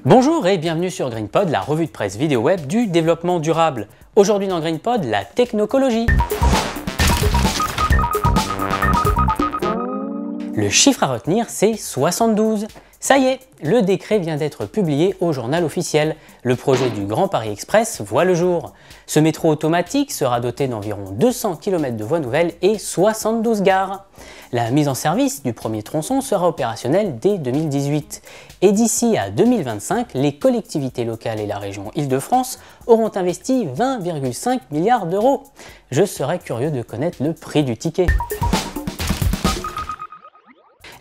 Bonjour et bienvenue sur GreenPod, la revue de presse vidéo web du développement durable. Aujourd'hui dans GreenPod, la technocologie. Le chiffre à retenir, c'est 72. Ça y est, le décret vient d'être publié au journal officiel. Le projet du Grand Paris Express voit le jour. Ce métro automatique sera doté d'environ 200 km de voies nouvelles et 72 gares. La mise en service du premier tronçon sera opérationnelle dès 2018. Et d'ici à 2025, les collectivités locales et la région Île-de-France auront investi 20,5 milliards d'euros. Je serais curieux de connaître le prix du ticket.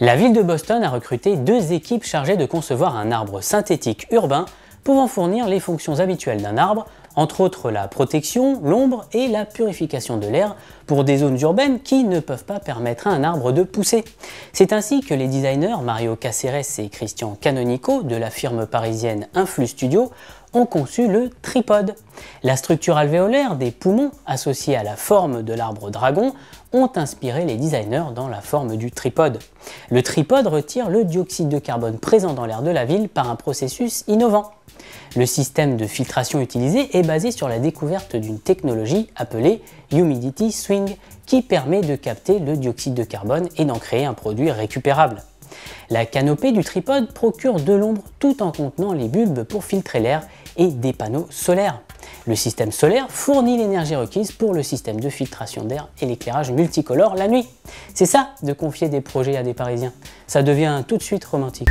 La ville de Boston a recruté 2 équipes chargées de concevoir un arbre synthétique urbain pouvant fournir les fonctions habituelles d'un arbre, entre autres la protection, l'ombre et la purification de l'air pour des zones urbaines qui ne peuvent pas permettre à un arbre de pousser. C'est ainsi que les designers Mario Caceres et Christian Canonico de la firme parisienne Influx Studio ont conçu le tripode. La structure alvéolaire des poumons associée à la forme de l'arbre dragon ont inspiré les designers dans la forme du tripode. Le tripode retire le dioxyde de carbone présent dans l'air de la ville par un processus innovant. Le système de filtration utilisé est basé sur la découverte d'une technologie appelée Humidity Swing qui permet de capter le dioxyde de carbone et d'en créer un produit récupérable. La canopée du tripode procure de l'ombre tout en contenant les bulbes pour filtrer l'air et des panneaux solaires. Le système solaire fournit l'énergie requise pour le système de filtration d'air et l'éclairage multicolore la nuit. C'est ça de confier des projets à des Parisiens. Ça devient tout de suite romantique.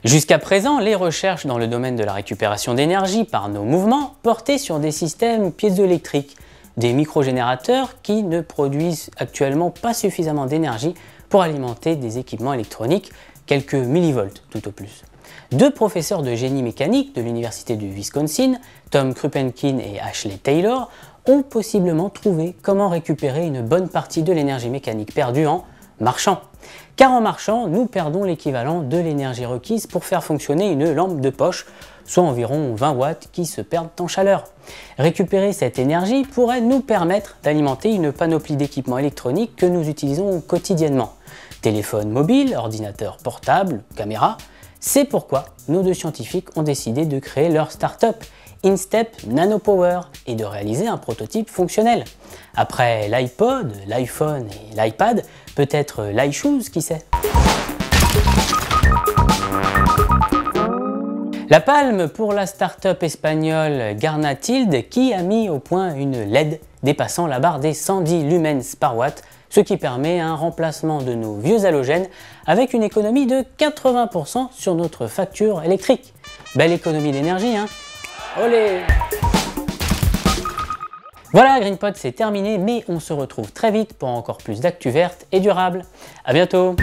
Jusqu'à présent, les recherches dans le domaine de la récupération d'énergie par nos mouvements portaient sur des systèmes piézoélectriques, des microgénérateurs qui ne produisent actuellement pas suffisamment d'énergie pour alimenter des équipements électroniques, quelques millivolts tout au plus. 2 professeurs de génie mécanique de l'université du Wisconsin, Tom Krupenkin et Ashley Taylor, ont possiblement trouvé comment récupérer une bonne partie de l'énergie mécanique perdue en marchant. Car en marchant, nous perdons l'équivalent de l'énergie requise pour faire fonctionner une lampe de poche, soit environ 20 watts qui se perdent en chaleur. Récupérer cette énergie pourrait nous permettre d'alimenter une panoplie d'équipements électroniques que nous utilisons quotidiennement. Téléphone mobile, ordinateur portable, caméra. C'est pourquoi nos 2 scientifiques ont décidé de créer leur start-up InStep NanoPower et de réaliser un prototype fonctionnel. Après l'iPod, l'iPhone et l'iPad, peut-être l'iShoes, qui sait. La palme pour la start-up espagnole Garnatild qui a mis au point une LED dépassant la barre des 110 lumens par watt, ce qui permet un remplacement de nos vieux halogènes avec une économie de 80% sur notre facture électrique. Belle économie d'énergie, hein? Olé! Voilà, GreenPod, c'est terminé, mais on se retrouve très vite pour encore plus d'actu verte et durable. À bientôt!